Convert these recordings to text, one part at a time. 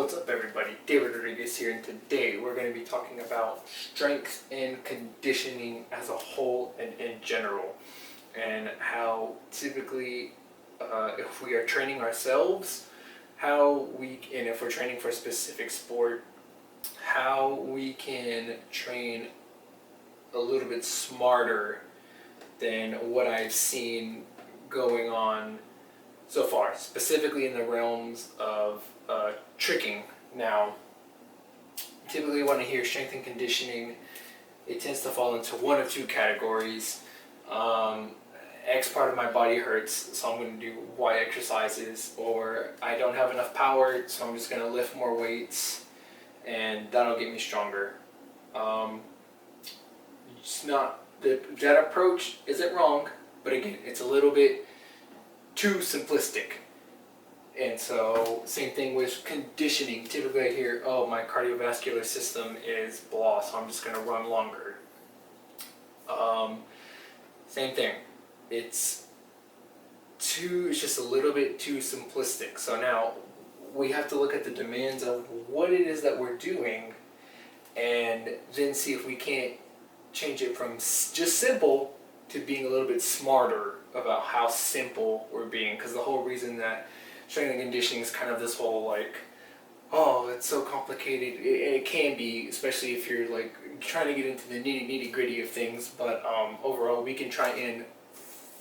What's up everybody, David Rodriguez here, and today we're going to be talking about strength and conditioning as a whole and in general, and how typically if we are training ourselves, and if we're training for a specific sport, how we can train a little bit smarter than what I've seen going on so far, specifically in the realms of tricking. Now, typically when I hear strength and conditioning, it tends to fall into one of two categories. X part of my body hurts, so I'm going to do Y exercises, or I don't have enough power, so I'm just going to lift more weights, and that'll get me stronger. It's not that approach isn't wrong, but again, it's a little bit too simplistic. And so, same thing with conditioning. Typically I hear, oh, my cardiovascular system is blah, so I'm just going to run longer. Same thing. It's just a little bit too simplistic. So now we have to look at the demands of what it is that we're doing, and then see if we can't change it from just simple to being a little bit smarter about how simple we're being. Because the whole reason that strength and conditioning is kind of this whole like, oh, it's so complicated. It can be, especially if you're like trying to get into the nitty gritty of things. But overall, we can try and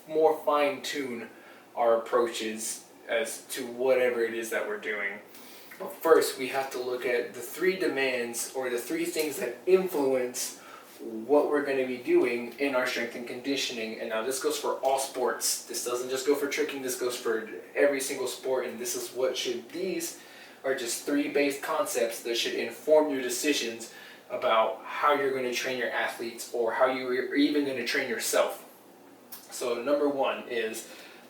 more fine tune our approaches as to whatever it is that we're doing. But first, we have to look at the three demands, or the three things that influence what we're going to be doing in our strength and conditioning. And now this goes for all sports. This doesn't just go for tricking, this goes for every single sport. And these are just three base concepts that should inform your decisions about how you're going to train your athletes, or how you're even going to train yourself. So number one is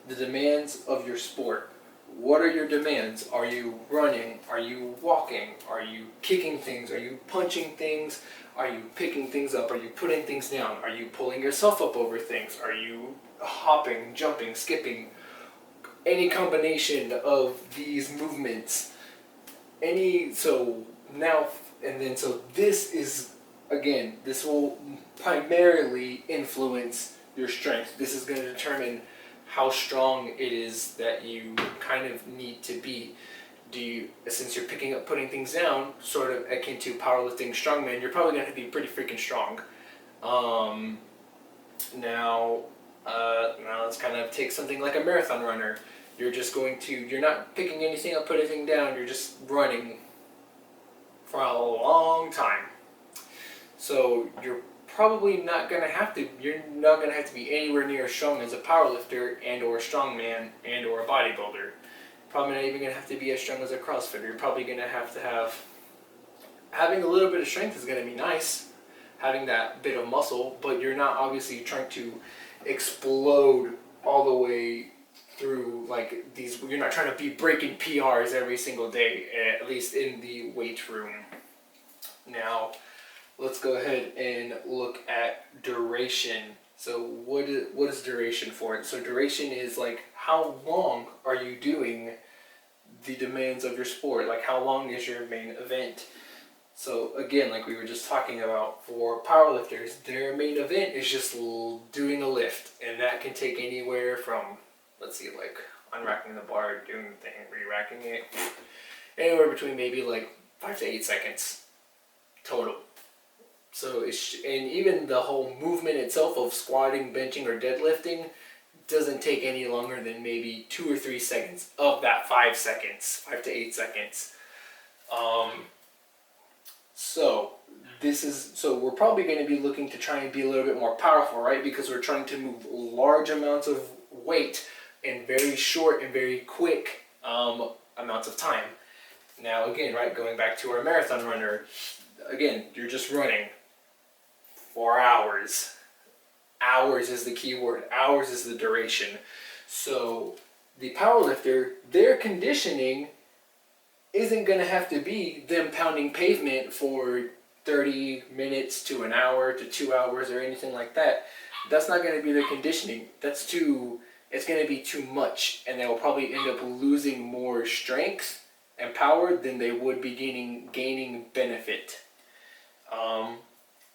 the demands of your sport. What are your demands? Are you running? Are you walking? Are you kicking things? Are you punching things? Are you picking things up? Are you putting things down? Are you pulling yourself up over things? Are you hopping, jumping, skipping? Any combination of these movements. So this is, again, this will primarily influence your strength. This is going to determine how strong it is that you kind of need to be. Since you're picking up, putting things down, sort of akin to powerlifting, strongman, you're probably going to be pretty freaking strong. Now let's kind of take something like a marathon runner. You're not picking anything up, putting anything down, you're just running for a long time. So you're not going to have to be anywhere near as strong as a powerlifter and or a strongman and or a bodybuilder. Probably not even going to have to be as strong as a CrossFitter. You're probably going to have having a little bit of strength is going to be nice, having that bit of muscle, but you're not obviously trying to explode all the way through like these. You're not trying to be breaking PRs every single day, at least in the weight room. Now, let's go ahead and look at duration. So what is duration for? So duration is like, how long are you doing the demands of your sport? Like, how long is your main event? So again, like we were just talking about, for powerlifters, their main event is just doing a lift, and that can take anywhere from, let's see, like unracking the bar, doing the thing, re-racking it, anywhere between maybe like 5 to 8 seconds total. So and even the whole movement itself of squatting, benching, or deadlifting doesn't take any longer than maybe 2 or 3 seconds of that 5 to 8 seconds. So we're probably going to be looking to try and be a little bit more powerful, right? Because we're trying to move large amounts of weight in very short and very quick amounts of time. Now again, right, going back to our marathon runner, again, you're just running for hours. Hours is the key word. Hours is the duration. So the powerlifter, their conditioning isn't going to have to be them pounding pavement for 30 minutes to an hour to 2 hours or anything like that. That's not going to be their conditioning. It's going to be too much, and they will probably end up losing more strength empowered, then they would be gaining benefit.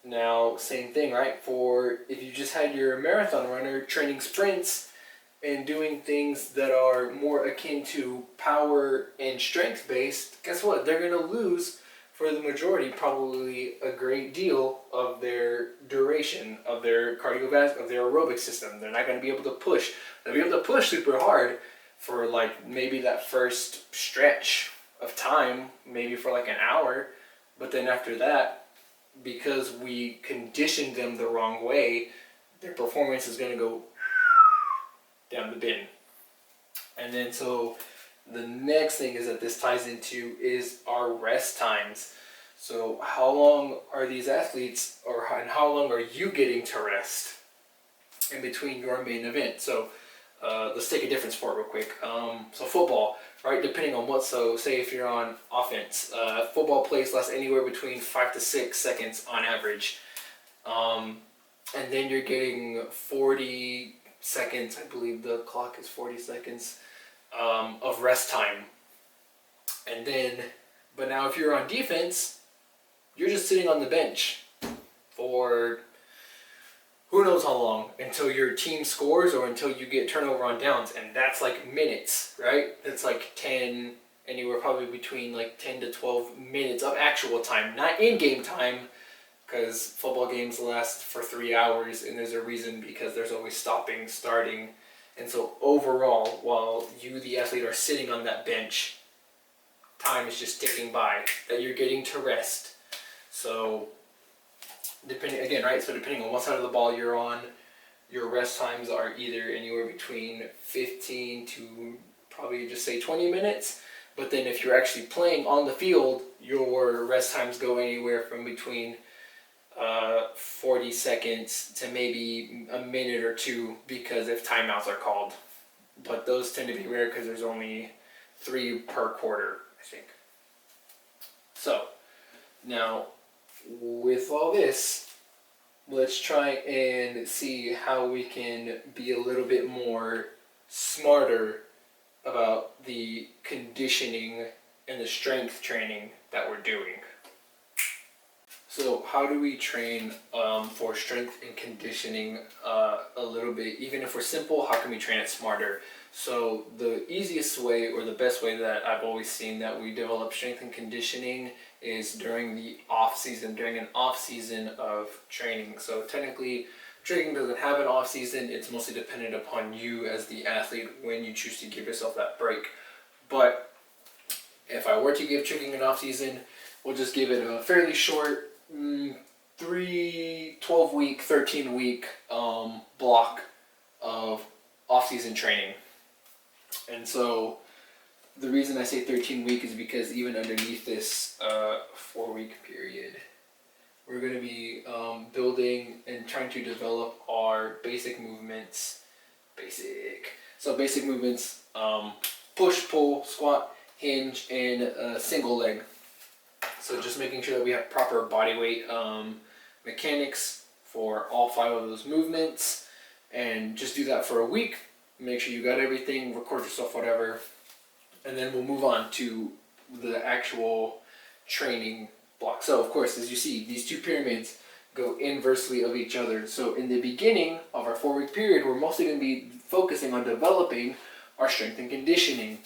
Now, same thing, right? For if you just had your marathon runner training sprints and doing things that are more akin to power and strength based, guess what? They're going to lose for the majority, probably a great deal of their duration of their of their aerobic system. They're not going to be able to push. They'll be able to push super hard for like maybe that first stretch of time, maybe for like an hour, but then after that, because we conditioned them the wrong way, their performance is going to go down the bin. And then so the next thing is that this ties into is our rest times. So how long are these athletes, and how long are you getting to rest in between your main event? So let's take a different sport real quick. So football, right? Depending on what, so say if you're on offense, football plays lasts anywhere between 5 to 6 seconds on average. And then you're getting 40 seconds, I believe the clock is 40 seconds of rest time. And then, but now if you're on defense, you're just sitting on the bench for who knows how long, until your team scores or until you get turnover on downs, and that's like minutes, right? It's like 10, anywhere probably between like 10 to 12 minutes of actual time, not in-game time, because football games last for 3 hours, and there's a reason, because there's always stopping, starting, and so overall, while you, the athlete, are sitting on that bench, time is just ticking by, that you're getting to rest. So depending, again, right, so depending on what side of the ball you're on, your rest times are either anywhere between 15 to probably just say 20 minutes. But then if you're actually playing on the field, your rest times go anywhere from between 40 seconds to maybe a minute or two, because if timeouts are called. But those tend to be rare because there's only 3 per quarter, I think. So now, with all this, let's try and see how we can be a little bit more smarter about the conditioning and the strength training that we're doing. So how do we train for strength and conditioning a little bit? Even if we're simple, how can we train it smarter? So the easiest way, or the best way that I've always seen that we develop strength and conditioning, is during the off season, during an off season of training. So technically, training doesn't have an off season. It's mostly dependent upon you as the athlete when you choose to give yourself that break. But if I were to give training an off season, we'll just give it a fairly short 12-week, 13-week block of off-season training. And so the reason I say 13-week is because even underneath this 4-week period, we're going to be building and trying to develop our basic movements. Basic movements, push, pull, squat, hinge, and single leg. So just making sure that we have proper body weight mechanics for all 5 of those movements, and just do that for a week. Make sure you got everything, record yourself, whatever, and then we'll move on to the actual training block. So of course, as you see, these 2 pyramids go inversely of each other. So in the beginning of our 4-week period, we're mostly going to be focusing on developing our strength and conditioning.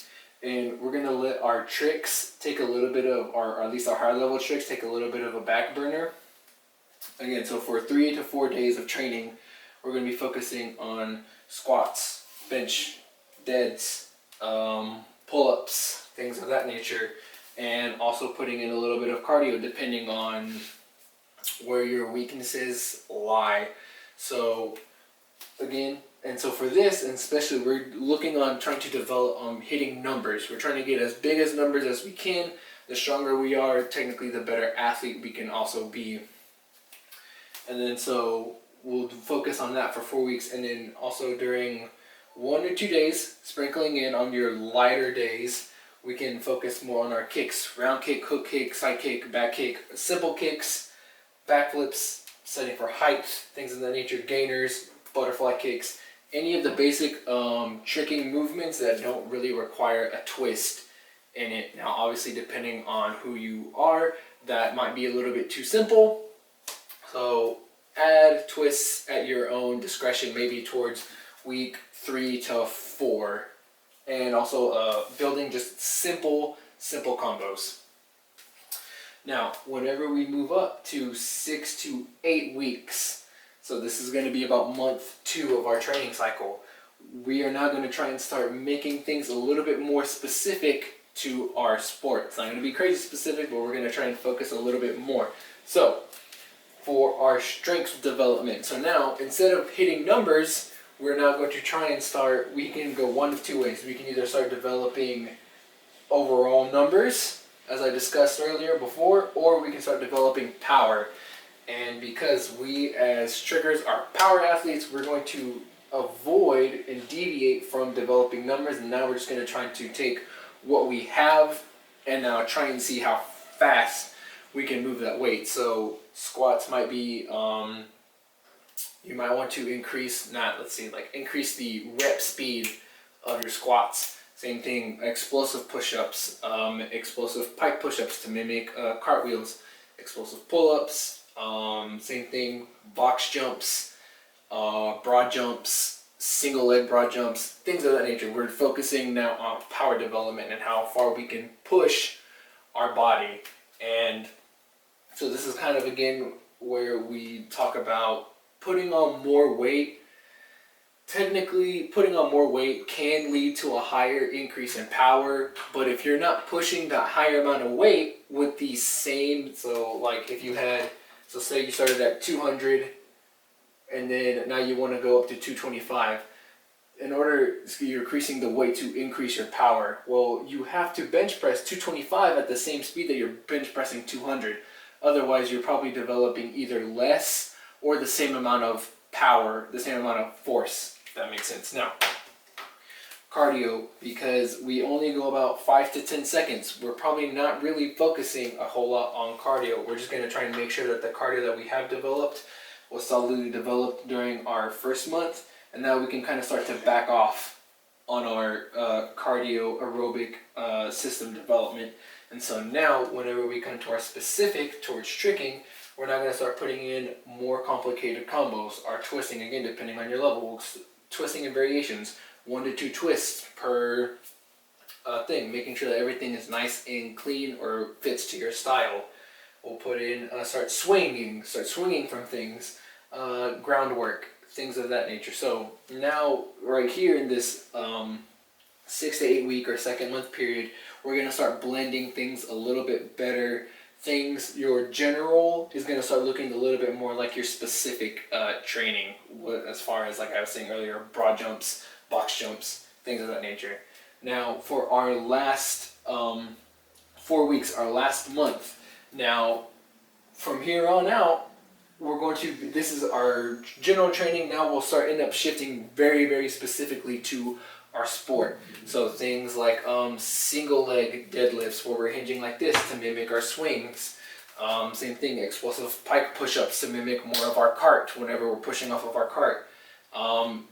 And we're going to let our tricks take a little bit of, or at least our higher level tricks, take a little bit of a back burner. Again, so for 3 to 4 days of training, we're going to be focusing on squats, bench, deads, pull-ups, things of that nature, and also putting in a little bit of cardio depending on where your weaknesses lie. So again, and so for this, and especially, we're looking on trying to develop hitting numbers. We're trying to get as big as numbers as we can. The stronger we are, technically, the better athlete we can also be. And then so we'll focus on that for 4 weeks, and then also during 1 or 2 days, sprinkling in on your lighter days, we can focus more on our kicks: round kick, hook kick, side kick, back kick, simple kicks, backflips, setting for height, things of that nature, gainers, butterfly kicks, any of the basic tricking movements that don't really require a twist in it. Now, obviously, depending on who you are, that might be a little bit too simple. So add twists at your own discretion, maybe towards week 3 to 4. And also building just simple combos. Now, whenever we move up to 6 to 8 weeks, so this is going to be about month 2 of our training cycle, we are now going to try and start making things a little bit more specific to our sport. It's not going to be crazy specific, but we're going to try and focus a little bit more. So, for our strength development, so now instead of hitting numbers, we're now going to try and start, we can go one of two ways. We can either start developing overall numbers, as I discussed earlier before, or we can start developing power. And because we as triggers are power athletes, we're going to avoid and deviate from developing numbers, and now we're just going to try to take what we have and now try and see how fast we can move that weight. So squats might be, you might want to increase the rep speed of your squats. Same thing, explosive push-ups, explosive pike push-ups to mimic cartwheels, explosive pull-ups, same thing, box jumps, broad jumps, single leg broad jumps, things of that nature. We're focusing now on power development and how far we can push our body. And so this is kind of, again, where we talk about putting on more weight. Technically, putting on more weight can lead to a higher increase in power, but if you're not pushing that higher amount of weight with the same, so like if you had, so say you started at 200 and then now you want to go up to 225, in order, you're increasing the weight to increase your power. Well, you have to bench press 225 at the same speed that you're bench pressing 200. Otherwise, you're probably developing either less or the same amount of power, the same amount of force, if that makes sense. Now, cardio, because we only go about 5 to 10 seconds, we're probably not really focusing a whole lot on cardio. We're just going to try and make sure that the cardio that we have developed was solidly developed during our first month, and now we can kind of start to back off on our cardio aerobic system development. And so now, whenever we come to our specific towards tricking, we're now going to start putting in more complicated combos. Our twisting, again, depending on your level, twisting and variations, 1 to 2 twists per thing, making sure that everything is nice and clean or fits to your style. We'll put in, start swinging from things, groundwork, things of that nature. So now, right here in this 6 to 8 week or second month period, we're going to start blending things a little bit better. Your general is going to start looking a little bit more like your specific training, as far as, like I was saying earlier, broad jumps, box jumps, things of that nature. Now, for our last 4 weeks, our last month, now from here on out, this is our general training. Now we'll end up shifting very, very specifically to our sport. So things like single leg deadlifts, where we're hinging like this to mimic our swings. Same thing, explosive pike push-ups to mimic more of our cart whenever we're pushing off of our cart.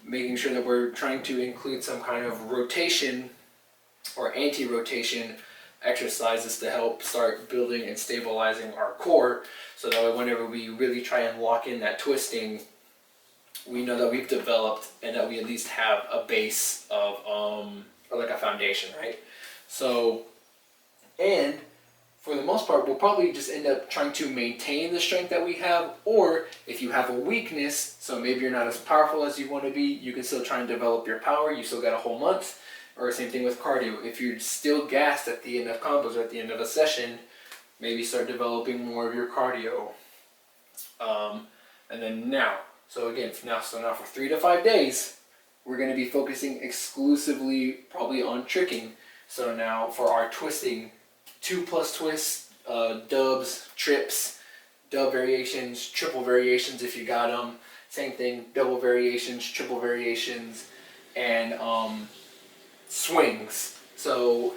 Making sure that we're trying to include some kind of rotation or anti-rotation exercises to help start building and stabilizing our core, so that way whenever we really try and lock in that twisting, we know that we've developed and that we at least have a base of or like a foundation, right? So, and for the most part, we'll probably just end up trying to maintain the strength that we have, or if you have a weakness, so maybe you're not as powerful as you want to be, you can still try and develop your power. You still got a whole month. Or same thing with cardio. If you're still gassed at the end of combos or at the end of a session, maybe start developing more of your cardio. And then now, so now for 3 to 5 days, we're going to be focusing exclusively probably on tricking. So now for our twisting, 2+ twists, dubs, trips, dub variations, triple variations if you got them. Same thing, double variations, triple variations, and swings. So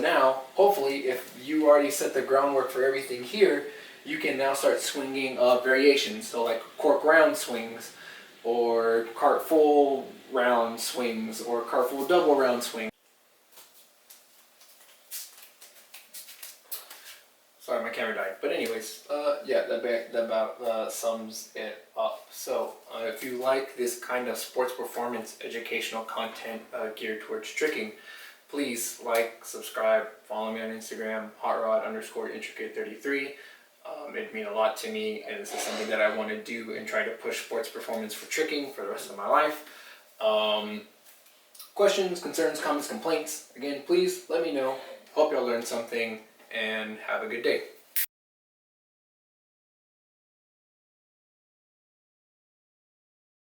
now, hopefully, if you already set the groundwork for everything here, you can now start swinging variations. So like cork round swings, or cart full round swings, or cart full double round swings. Sorry, my camera died. But anyways, yeah, that about sums it up. So if you like this kind of sports performance educational content geared towards tricking, please like, subscribe, follow me on Instagram, hotrod_intricate33. It'd mean a lot to me, and this is something that I want to do and try to push sports performance for tricking for the rest of my life. Questions, concerns, comments, complaints, again, please let me know. Hope y'all learned something, and have a good day.